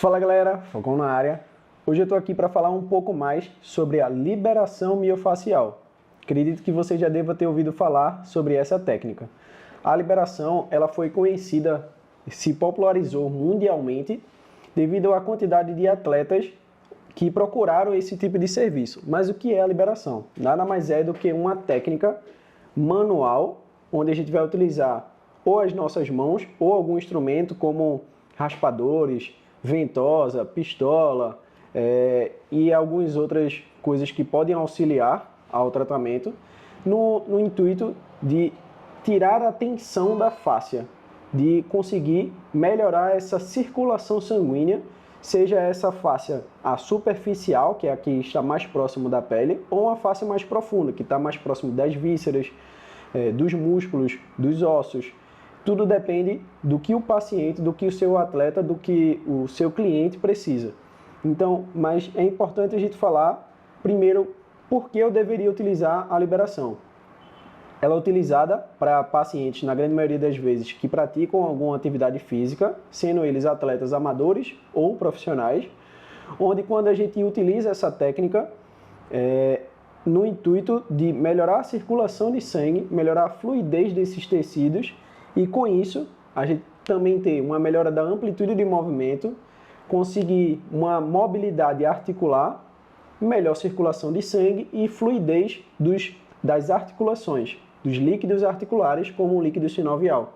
Fala galera, Falcão na área. Hoje eu estou aqui para falar um pouco mais sobre a liberação miofascial. Acredito que você já deva ter ouvido falar sobre essa técnica. A liberação ela foi conhecida, se popularizou mundialmente devido à quantidade de atletas que procuraram esse tipo de serviço. Mas o que é a liberação? Nada mais é do que uma técnica manual, onde a gente vai utilizar ou as nossas mãos ou algum instrumento como raspadores, ventosa, pistola e algumas outras coisas que podem auxiliar ao tratamento no intuito de tirar a tensão da fáscia, de conseguir melhorar essa circulação sanguínea, seja essa fáscia a superficial, que é a que está mais próximo da pele, ou a fáscia mais profunda, que está mais próximo das vísceras, dos músculos, dos ossos. Tudo depende do que o paciente, do que o seu atleta, do que o seu cliente precisa. Então, mas é importante a gente falar, primeiro, por que eu deveria utilizar a liberação. Ela é utilizada para pacientes, na grande maioria das vezes, que praticam alguma atividade física, sendo eles atletas amadores ou profissionais, onde quando a gente utiliza essa técnica, no intuito de melhorar a circulação de sangue, melhorar a fluidez desses tecidos, e com isso, a gente também ter uma melhora da amplitude de movimento, conseguir uma mobilidade articular, melhor circulação de sangue e fluidez das articulações, dos líquidos articulares, como o líquido sinovial.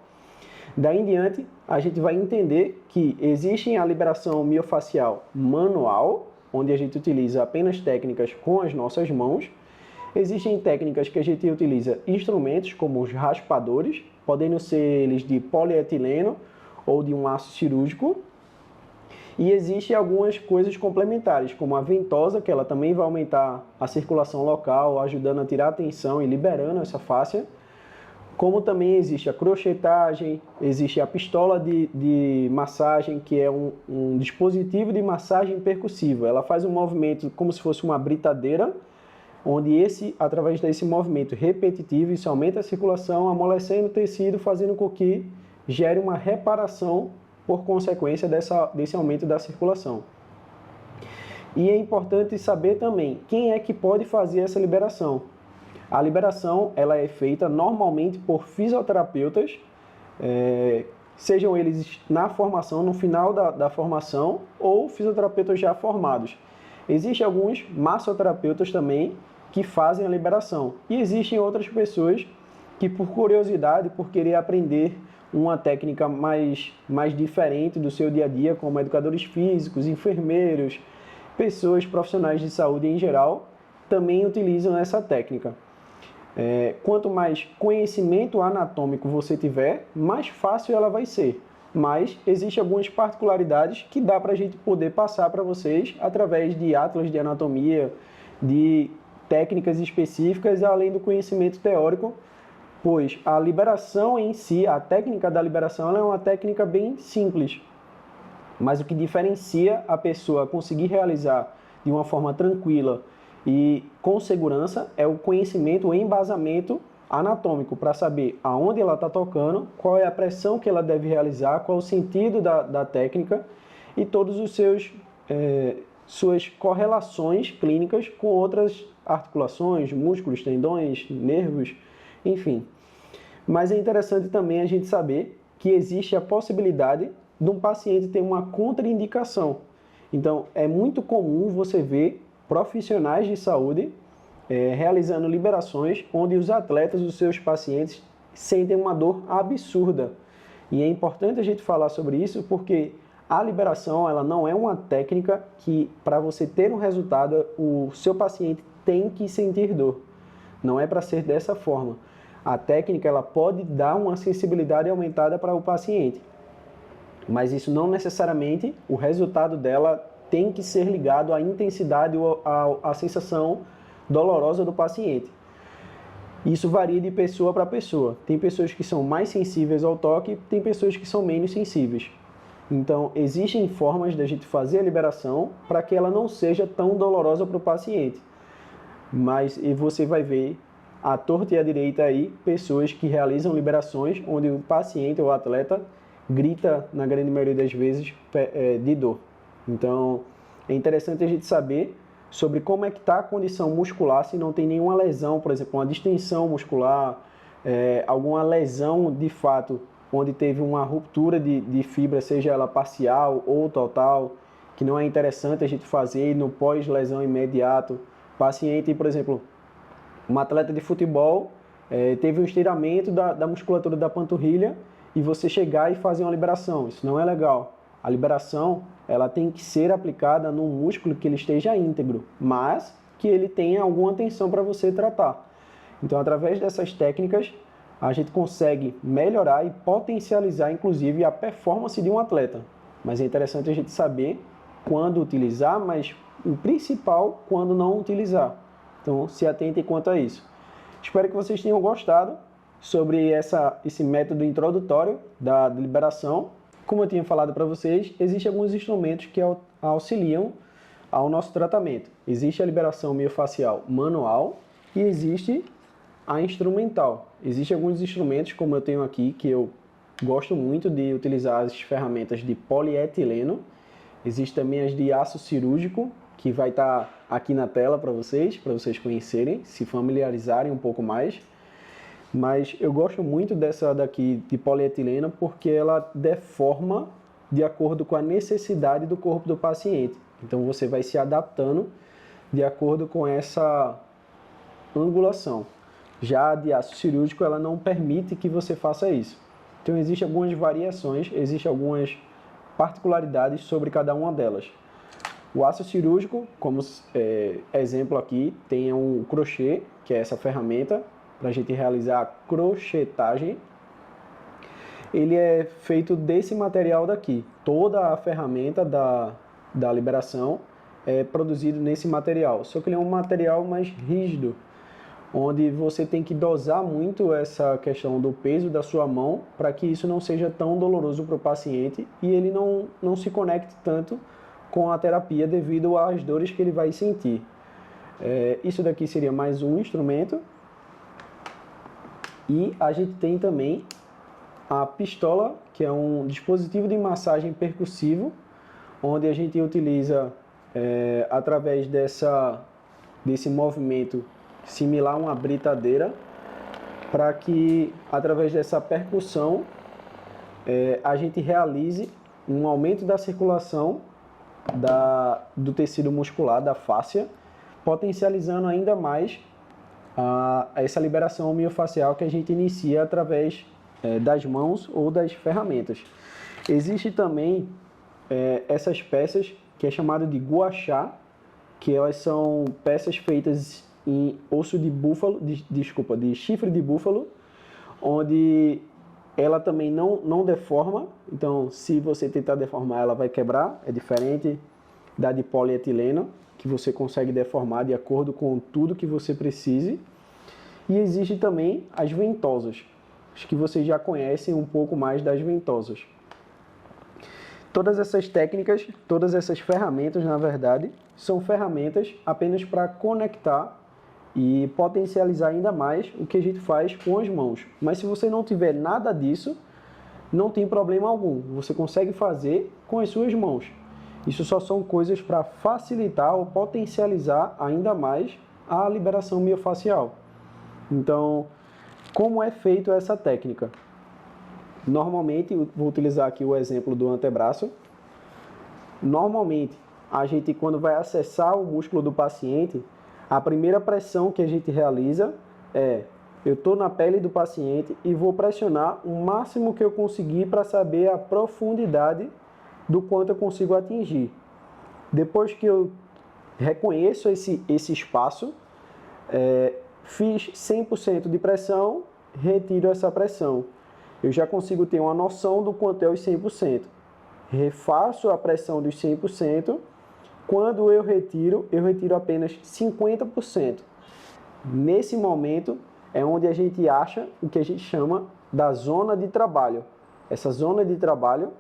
Daí em diante, a gente vai entender que existe a liberação miofascial manual, onde a gente utiliza apenas técnicas com as nossas mãos. Existem técnicas que a gente utiliza instrumentos, como os raspadores, podendo ser eles de polietileno ou de um aço cirúrgico. E existem algumas coisas complementares, como a ventosa, que ela também vai aumentar a circulação local, ajudando a tirar a tensão e liberando essa fáscia. Como também existe a crochetagem, existe a pistola de massagem, que é um dispositivo de massagem percussiva. Ela faz um movimento como se fosse uma britadeira, onde através desse movimento repetitivo, isso aumenta a circulação, amolecendo o tecido, fazendo com que gere uma reparação por consequência desse aumento da circulação. E é importante saber também quem é que pode fazer essa liberação. A liberação ela é feita normalmente por fisioterapeutas, sejam eles na formação, no final da formação, ou fisioterapeutas já formados. Existem alguns massoterapeutas também que fazem a liberação. E existem outras pessoas que, por curiosidade, por querer aprender uma técnica mais diferente do seu dia a dia, como educadores físicos, enfermeiros, pessoas profissionais de saúde em geral, também utilizam essa técnica. Quanto mais conhecimento anatômico você tiver, mais fácil ela vai ser. Mas existem algumas particularidades que dá para a gente poder passar para vocês através de atlas de anatomia, de técnicas específicas, além do conhecimento teórico, pois a liberação em si, a técnica da liberação, ela é uma técnica bem simples, mas o que diferencia a pessoa conseguir realizar de uma forma tranquila e com segurança é o conhecimento, o embasamento anatômico, para saber aonde ela está tocando, qual é a pressão que ela deve realizar, qual é o sentido da técnica e todos os suas correlações clínicas com outras articulações, músculos, tendões, nervos, enfim. Mas é interessante também a gente saber que existe a possibilidade de um paciente ter uma contraindicação. Então, é muito comum você ver profissionais de saúde realizando liberações onde os atletas, os seus pacientes, sentem uma dor absurda. E é importante a gente falar sobre isso porque a liberação ela não é uma técnica que, para você ter um resultado, o seu paciente tem que sentir dor. Não é para ser dessa forma. A técnica ela pode dar uma sensibilidade aumentada para o paciente, mas isso não necessariamente, o resultado dela tem que ser ligado à intensidade ou à sensação dolorosa do paciente. Isso varia de pessoa para pessoa. Tem pessoas que são mais sensíveis ao toque, tem pessoas que são menos sensíveis. Então, existem formas da gente fazer a liberação para que ela não seja tão dolorosa para o paciente. Mas e você vai ver à torta e à direita aí pessoas que realizam liberações onde o paciente ou o atleta grita, na grande maioria das vezes, de dor. Então, é interessante a gente saber sobre como é que está a condição muscular, se não tem nenhuma lesão, por exemplo, uma distensão muscular, alguma lesão de fato, onde teve uma ruptura de fibra, seja ela parcial ou total, que não é interessante a gente fazer no pós-lesão imediato. Paciente, por exemplo, um atleta de futebol, teve um estiramento da musculatura da panturrilha e você chegar e fazer uma liberação, isso não é legal. A liberação, ela tem que ser aplicada num músculo que ele esteja íntegro, mas que ele tenha alguma tensão para você tratar. Então, através dessas técnicas, a gente consegue melhorar e potencializar, inclusive, a performance de um atleta. Mas é interessante a gente saber quando utilizar, mas o principal, quando não utilizar. Então, se atentem quanto a isso. Espero que vocês tenham gostado sobre esse método introdutório da liberação. Como eu tinha falado para vocês, existem alguns instrumentos que auxiliam ao nosso tratamento. Existe a liberação miofascial manual e existe a instrumental. Existem alguns instrumentos, como eu tenho aqui, que eu gosto muito de utilizar as ferramentas de polietileno. Existem também as de aço cirúrgico, que vai estar aqui na tela para vocês conhecerem, se familiarizarem um pouco mais. Mas eu gosto muito dessa daqui de polietileno porque ela deforma de acordo com a necessidade do corpo do paciente. Então você vai se adaptando de acordo com essa angulação. Já a de aço cirúrgico, ela não permite que você faça isso. Então existem algumas variações, existem algumas particularidades sobre cada uma delas. O aço cirúrgico, como exemplo aqui, tem um crochê, que é essa ferramenta para a gente realizar a crochetagem. Ele é feito desse material daqui. Toda a ferramenta da liberação é produzida nesse material, só que ele é um material mais rígido, onde você tem que dosar muito essa questão do peso da sua mão para que isso não seja tão doloroso para o paciente e ele não se conecte tanto com a terapia devido às dores que ele vai sentir. Isso daqui seria mais um instrumento. E a gente tem também a pistola, que é um dispositivo de massagem percussivo, onde a gente utiliza, através desse movimento similar a uma britadeira, para que, através dessa percussão, a gente realize um aumento da circulação do tecido muscular, da fáscia, potencializando ainda mais essa liberação miofascial que a gente inicia através das mãos ou das ferramentas. Existe também essas peças que é chamado de gua sha, que elas são peças feitas em osso de búfalo, de chifre de búfalo, onde ela também não deforma. Então, se você tentar deformar, ela vai quebrar. É diferente da de polietileno, que você consegue deformar de acordo com tudo que você precise. E existe também as ventosas. Acho que vocês já conhecem um pouco mais das ventosas. Todas essas técnicas, todas essas ferramentas, na verdade, são ferramentas apenas para conectar e potencializar ainda mais o que a gente faz com as mãos. Mas se você não tiver nada disso, não tem problema algum. Você consegue fazer com as suas mãos. Isso só são coisas para facilitar ou potencializar ainda mais a liberação miofascial. Então, como é feito essa técnica? Normalmente, vou utilizar aqui o exemplo do antebraço. Normalmente, a gente, quando vai acessar o músculo do paciente, a primeira pressão que a gente realiza eu estou na pele do paciente e vou pressionar o máximo que eu conseguir para saber a profundidade do quanto eu consigo atingir. Depois que eu reconheço esse espaço, fiz 100% de pressão, retiro essa pressão. Eu já consigo ter uma noção do quanto é os 100%. Refaço a pressão dos 100%. Quando eu retiro apenas 50%. Nesse momento é onde a gente acha o que a gente chama da zona de trabalho. Essa zona de trabalho,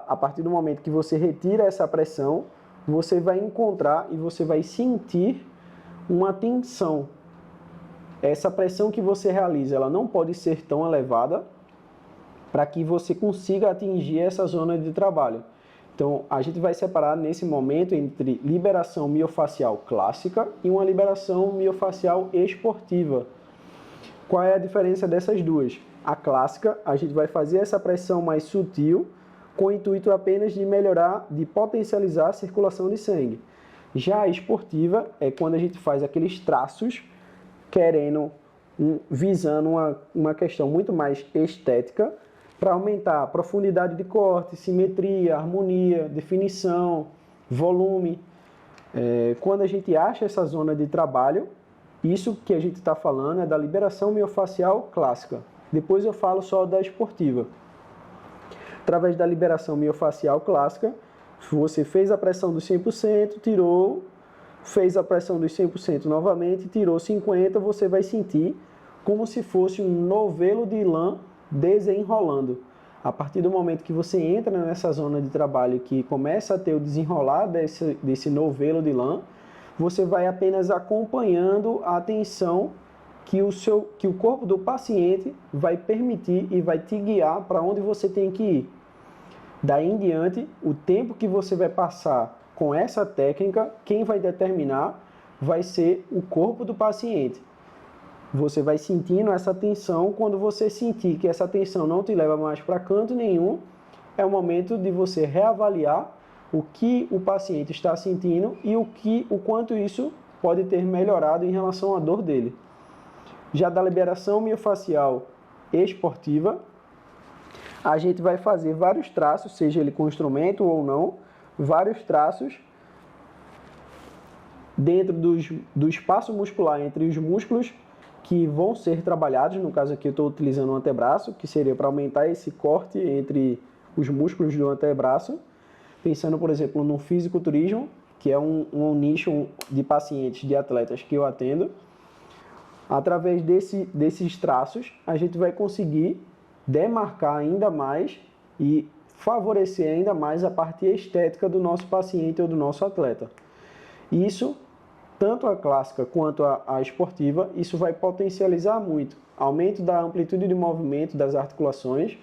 a partir do momento que você retira essa pressão, você vai encontrar e você vai sentir uma tensão. Essa pressão que você realiza, ela não pode ser tão elevada para que você consiga atingir essa zona de trabalho. Então, a gente vai separar nesse momento entre liberação miofascial clássica e uma liberação miofascial esportiva. Qual é a diferença dessas duas? A clássica, a gente vai fazer essa pressão mais sutil, com o intuito apenas de melhorar, de potencializar a circulação de sangue. Já a esportiva é quando a gente faz aqueles traços visando uma questão muito mais estética, para aumentar a profundidade de corte, simetria, harmonia, definição, volume. Quando a gente acha essa zona de trabalho, isso que a gente está falando é da liberação miofascial clássica. Depois eu falo só da esportiva. Através da liberação miofascial clássica, você fez a pressão dos 100%, tirou, fez a pressão dos 100% novamente, tirou 50%, você vai sentir como se fosse um novelo de lã desenrolando. A partir do momento que você entra nessa zona de trabalho que começa a ter o desenrolar desse novelo de lã, você vai apenas acompanhando a tensão que o corpo do paciente vai permitir e vai te guiar para onde você tem que ir. Daí em diante, o tempo que você vai passar com essa técnica, quem vai determinar vai ser o corpo do paciente. Você vai sentindo essa tensão. Quando você sentir que essa tensão não te leva mais para canto nenhum, é o momento de você reavaliar o que o paciente está sentindo e o quanto isso pode ter melhorado em relação à dor dele. Já da liberação miofascial esportiva, a gente vai fazer vários traços, seja ele com instrumento ou não, vários traços dentro do espaço muscular entre os músculos que vão ser trabalhados. No caso aqui eu estou utilizando o antebraço, que seria para aumentar esse corte entre os músculos do antebraço, pensando, por exemplo, no fisiculturismo, que é um nicho de pacientes, de atletas que eu atendo. Através desses traços, a gente vai conseguir demarcar ainda mais e favorecer ainda mais a parte estética do nosso paciente ou do nosso atleta. Isso, tanto a clássica quanto a esportiva, isso vai potencializar muito. Aumento da amplitude de movimento das articulações,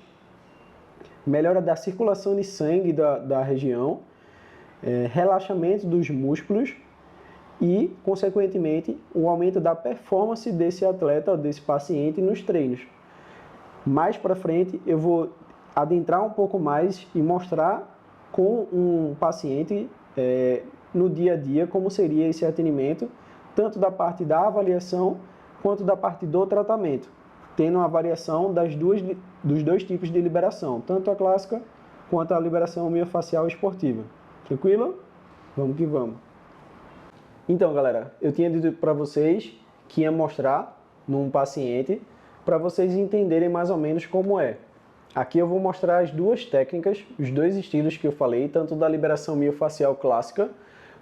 melhora da circulação de sangue da região, relaxamento dos músculos e, consequentemente, o aumento da performance desse atleta ou desse paciente nos treinos. Mais para frente eu vou adentrar um pouco mais e mostrar com um paciente no dia a dia como seria esse atendimento, tanto da parte da avaliação quanto da parte do tratamento, tendo uma variação dos dois tipos de liberação, tanto a clássica quanto a liberação miofascial esportiva. Tranquilo? Vamos que vamos. Então, galera, eu tinha dito para vocês que ia mostrar num paciente para vocês entenderem mais ou menos como é. Aqui eu vou mostrar as duas técnicas, os dois estilos que eu falei, tanto da liberação miofascial clássica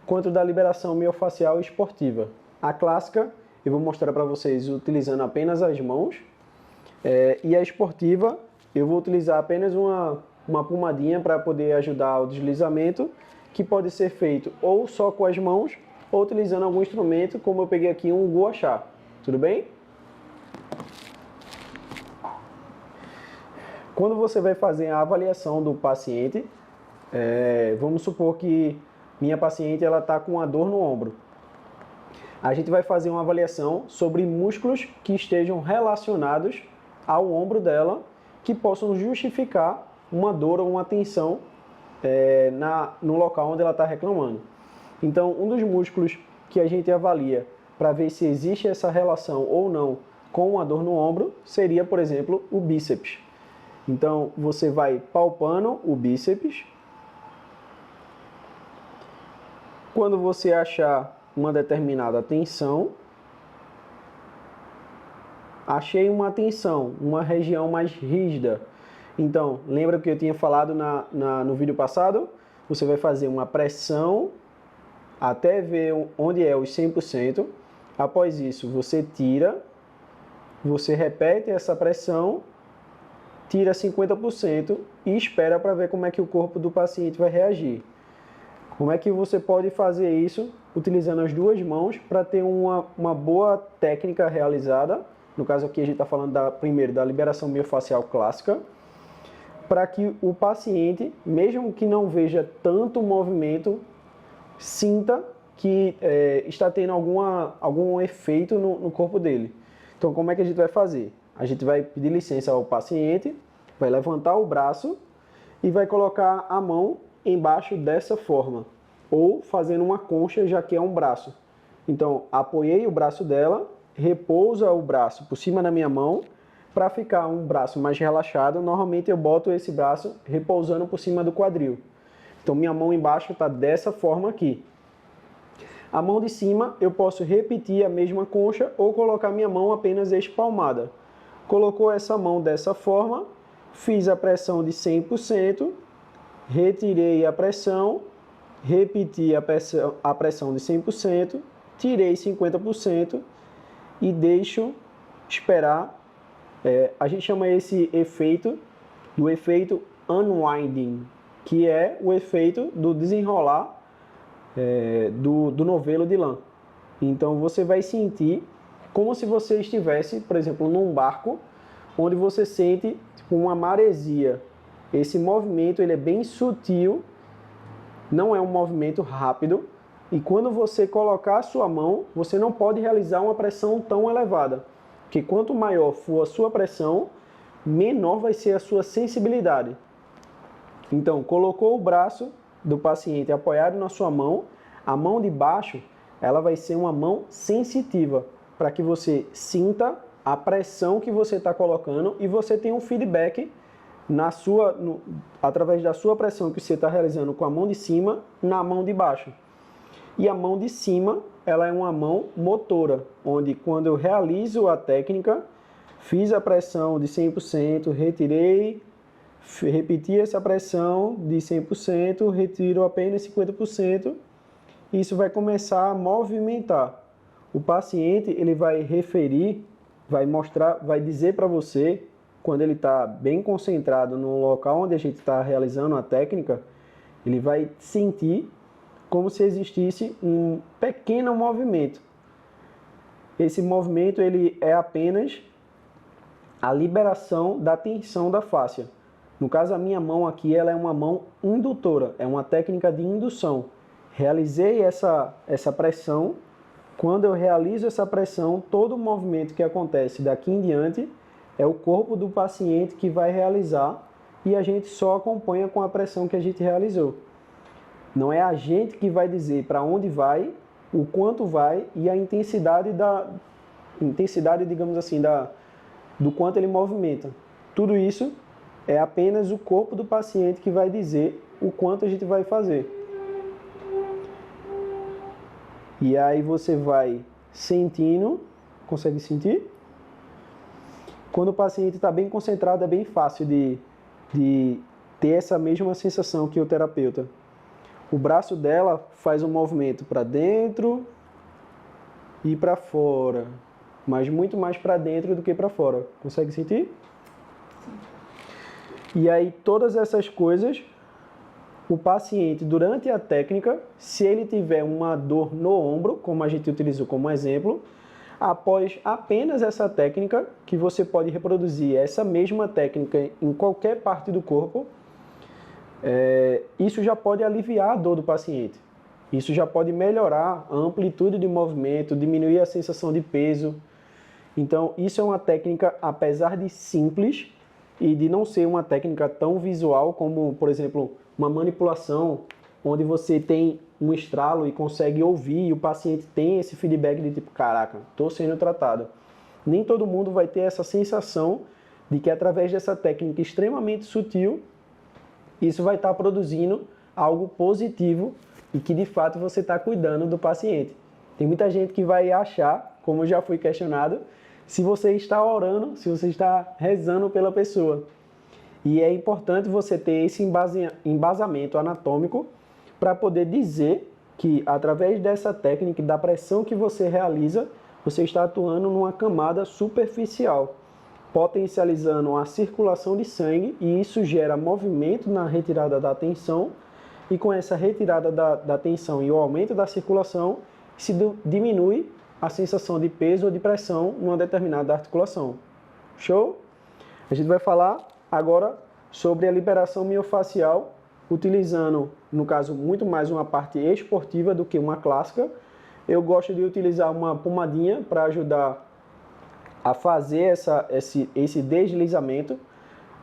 quanto da liberação miofascial esportiva. A clássica eu vou mostrar para vocês utilizando apenas as mãos, e a esportiva eu vou utilizar apenas uma pomadinha para poder ajudar ao deslizamento, que pode ser feito ou só com as mãos ou utilizando algum instrumento, como eu peguei aqui um gua sha. Tudo bem? Quando você vai fazer a avaliação do paciente, vamos supor que minha paciente está com uma dor no ombro. A gente vai fazer uma avaliação sobre músculos que estejam relacionados ao ombro dela, que possam justificar uma dor ou uma tensão no local onde ela está reclamando. Então, um dos músculos que a gente avalia para ver se existe essa relação ou não com a dor no ombro seria, por exemplo, o bíceps. Então, você vai palpando o bíceps. Quando você achar uma determinada tensão, achei uma tensão, uma região mais rígida. Então, lembra que eu tinha falado no vídeo passado? Você vai fazer uma pressão até ver onde é os 100%. Após isso, você tira, você repete essa pressão, tira 50% e espera para ver como é que o corpo do paciente vai reagir. Como é que você pode fazer isso utilizando as duas mãos para ter uma boa técnica realizada? No caso aqui a gente está falando primeiro da liberação miofascial clássica. para que o paciente, mesmo que não veja tanto movimento, sinta que está tendo algum efeito no corpo dele. Então, como é que a gente vai fazer? A gente vai pedir licença ao paciente, vai levantar o braço e vai colocar a mão embaixo dessa forma, ou fazendo uma concha, já que é um braço. Então, apoiei o braço dela, repousa o braço por cima da minha mão. Para ficar um braço mais relaxado, normalmente eu boto esse braço repousando por cima do quadril. Então, minha mão embaixo está dessa forma aqui. A mão de cima, eu posso repetir a mesma concha ou colocar minha mão apenas espalmada. Colocou essa mão dessa forma, fiz a pressão de 100%, retirei a pressão, repeti a pressão de 100%, tirei 50% e deixo esperar. A gente chama esse efeito do efeito unwinding, que é o efeito do desenrolar do novelo de lã. Então você vai sentir como se você estivesse, por exemplo, num barco, onde você sente tipo, uma maresia. Esse movimento ele é bem sutil, não é um movimento rápido, e quando você colocar a sua mão, você não pode realizar uma pressão tão elevada. Porque quanto maior for a sua pressão, menor vai ser a sua sensibilidade. Então, colocou o braço do paciente apoiado na sua mão, a mão de baixo, ela vai ser uma mão sensitiva, para que você sinta a pressão que você está colocando e você tenha um feedback através da sua pressão que você está realizando com a mão de cima na mão de baixo. E a mão de cima, ela é uma mão motora, onde quando eu realizo a técnica, fiz a pressão de 100%, retirei, repeti essa pressão de 100%, retiro apenas 50%, isso vai começar a movimentar. O paciente, ele vai referir, vai mostrar, vai dizer para você, quando ele está bem concentrado no local onde a gente está realizando a técnica, ele vai sentir como se existisse um pequeno movimento. Esse movimento ele é apenas a liberação da tensão da fáscia. No caso, a minha mão aqui ela é uma mão indutora, é uma técnica de indução. Realizei essa pressão. Quando eu realizo essa pressão, todo o movimento que acontece daqui em diante é o corpo do paciente que vai realizar e a gente só acompanha com a pressão que a gente realizou. Não é a gente que vai dizer para onde vai, o quanto vai e a intensidade, digamos assim, do quanto ele movimenta. Tudo isso é apenas o corpo do paciente que vai dizer o quanto a gente vai fazer. E aí você vai sentindo, consegue sentir? Quando o paciente está bem concentrado, é bem fácil de ter essa mesma sensação que o terapeuta. O braço dela faz um movimento para dentro e para fora, mas muito mais para dentro do que para fora. Consegue sentir? Sim. E aí todas essas coisas, o paciente durante a técnica, se ele tiver uma dor no ombro, como a gente utilizou como exemplo, após apenas essa técnica, que você pode reproduzir essa mesma técnica em qualquer parte do corpo, isso já pode aliviar a dor do paciente. Isso já pode melhorar a amplitude de movimento, diminuir a sensação de peso. Então, isso é uma técnica, apesar de simples e de não ser uma técnica tão visual como, por exemplo, uma manipulação, onde você tem um estralo e consegue ouvir e o paciente tem esse feedback de tipo, caraca, estou sendo tratado. Nem todo mundo vai ter essa sensação de que através dessa técnica extremamente sutil, isso vai estar produzindo algo positivo e que de fato você está cuidando do paciente. Tem muita gente que vai achar, como eu já fui questionado, se você está orando, se você está rezando pela pessoa. E é importante você ter esse embasamento anatômico para poder dizer que através dessa técnica, da pressão que você realiza, você está atuando numa camada superficial, potencializando a circulação de sangue e isso gera movimento na retirada da tensão e com essa retirada da tensão e o aumento da circulação se diminui a sensação de peso ou de pressão numa determinada articulação. Show? A gente vai falar agora sobre a liberação miofacial, utilizando, no caso, muito mais uma parte esportiva do que uma clássica. Eu gosto de utilizar uma pomadinha para ajudar a fazer esse deslizamento.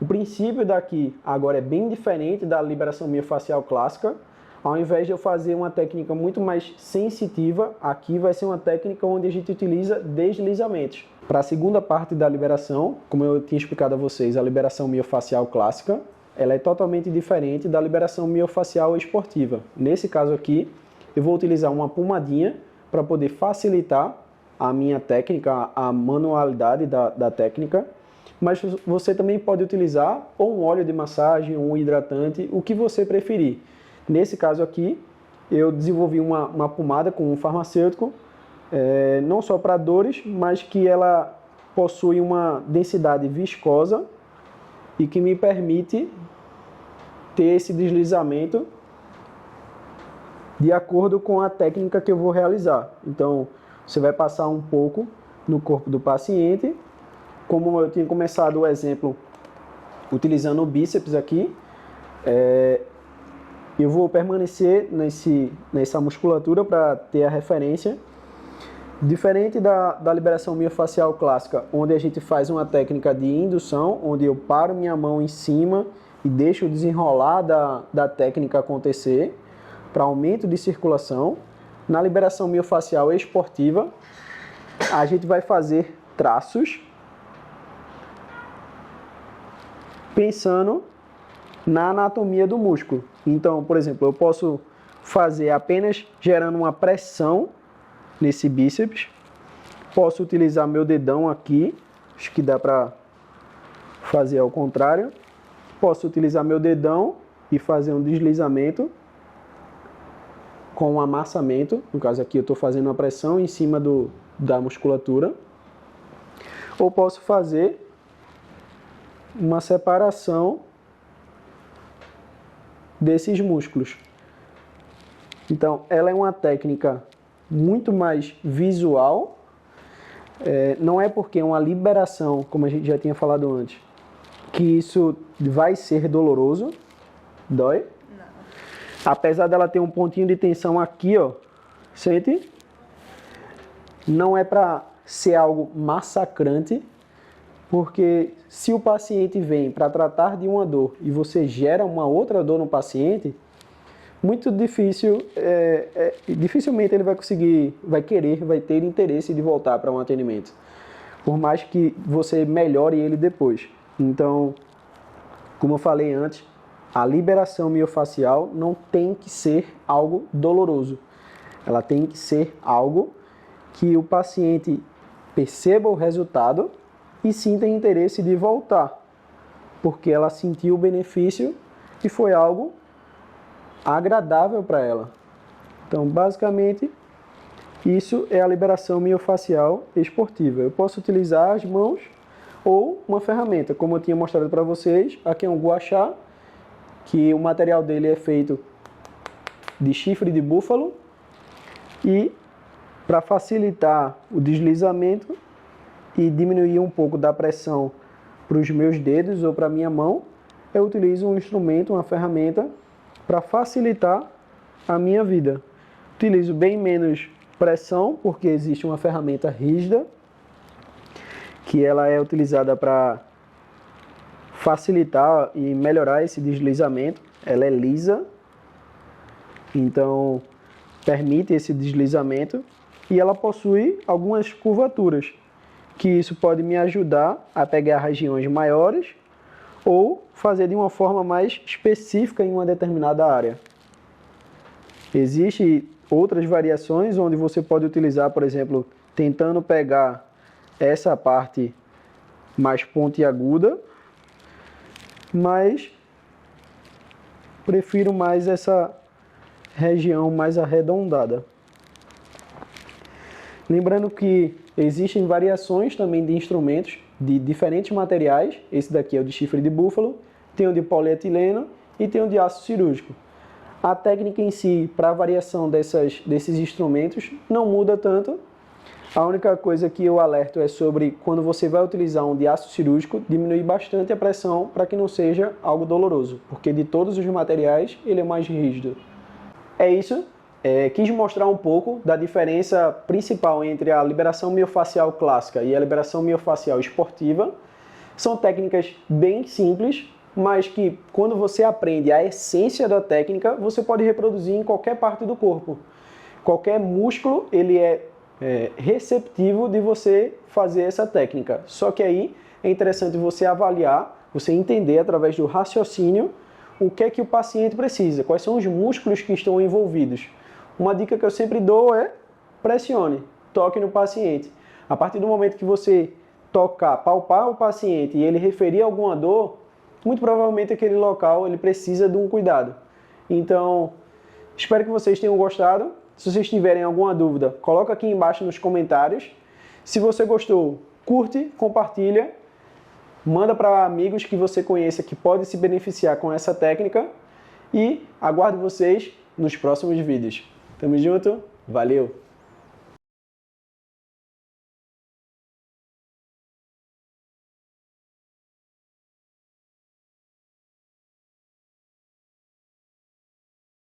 O princípio daqui agora é bem diferente da liberação miofacial clássica. Ao invés de eu fazer uma técnica muito mais sensitiva, aqui vai ser uma técnica onde a gente utiliza deslizamentos. Para a segunda parte da liberação, como eu tinha explicado a vocês, a liberação miofacial clássica, ela é totalmente diferente da liberação miofacial esportiva. Nesse caso aqui, eu vou utilizar uma pomadinha para poder facilitar a minha técnica, a manualidade da técnica, mas você também pode utilizar ou um óleo de massagem, um hidratante, o que você preferir. Nesse caso aqui, eu desenvolvi uma pomada com um farmacêutico, não só para dores, mas que ela possui uma densidade viscosa e que me permite ter esse deslizamento de acordo com a técnica que eu vou realizar. Então, você vai passar um pouco no corpo do paciente, como eu tinha começado o exemplo utilizando o bíceps aqui, eu vou permanecer nessa musculatura para ter a referência. Diferente da liberação miofacial clássica, onde a gente faz uma técnica de indução, onde eu paro minha mão em cima e deixo o desenrolar da técnica acontecer para aumento de circulação. Na liberação miofacial esportiva, a gente vai fazer traços pensando na anatomia do músculo. Então, por exemplo, eu posso fazer apenas gerando uma pressão nesse bíceps. Posso utilizar meu dedão aqui, acho que dá para fazer ao contrário. Posso utilizar meu dedão e fazer um deslizamento com um amassamento. No caso aqui eu estou fazendo uma pressão em cima da musculatura. Ou posso fazer uma separação desses músculos. Então, ela é uma técnica muito mais visual. Não é porque é uma liberação, como a gente já tinha falado antes, que isso vai ser doloroso. Dói? Não. Apesar dela ter um pontinho de tensão aqui, ó, sente? Não é para ser algo massacrante, porque se o paciente vem para tratar de uma dor e você gera uma outra dor no paciente, muito difícil, dificilmente ele vai ter interesse de voltar para um atendimento, por mais que você melhore ele depois. Então, como eu falei antes, a liberação miofacial não tem que ser algo doloroso. Ela tem que ser algo que o paciente perceba o resultado e sinta interesse de voltar, porque ela sentiu o benefício e foi algo agradável para ela. Então, basicamente, isso é a liberação miofacial esportiva. Eu posso utilizar as mãos ou uma ferramenta, como eu tinha mostrado para vocês. Aqui é um gua sha, que o material dele é feito de chifre de búfalo, e para facilitar o deslizamento e diminuir um pouco da pressão para os meus dedos ou para a minha mão, eu utilizo um instrumento, uma ferramenta, para facilitar a minha vida. Utilizo bem menos pressão, porque existe uma ferramenta rígida, que ela é utilizada para facilitar e melhorar esse deslizamento. Ela é lisa, então permite esse deslizamento, e ela possui algumas curvaturas, que isso pode me ajudar a pegar regiões maiores ou fazer de uma forma mais específica em uma determinada área. Existem outras variações onde você pode utilizar, por exemplo, tentando pegar essa parte mais pontiaguda, mas prefiro mais essa região mais arredondada. Lembrando que existem variações também de instrumentos de diferentes materiais. Esse daqui é o de chifre de búfalo, tem o de polietileno e tem o de aço cirúrgico. A técnica em si, para a variação desses instrumentos, não muda tanto. A única coisa que eu alerto é sobre quando você vai utilizar um diástase cirúrgico, diminuir bastante a pressão para que não seja algo doloroso, porque de todos os materiais ele é mais rígido. É isso. Quis mostrar um pouco da diferença principal entre a liberação miofascial clássica e a liberação miofascial esportiva. São técnicas bem simples, mas que quando você aprende a essência da técnica, você pode reproduzir em qualquer parte do corpo. Qualquer músculo ele é receptivo de você fazer essa técnica. Só que aí é interessante você avaliar, você entender através do raciocínio o que é que o paciente precisa, quais são os músculos que estão envolvidos. Uma dica que eu sempre dou é pressione, toque no paciente. A partir do momento que você tocar, palpar o paciente e ele referir alguma dor, muito provavelmente aquele local ele precisa de um cuidado. Então, espero que vocês tenham gostado. Se vocês tiverem alguma dúvida, coloca aqui embaixo nos comentários. Se você gostou, curte, compartilha, manda para amigos que você conheça que podem se beneficiar com essa técnica e aguardo vocês nos próximos vídeos. Tamo junto, valeu!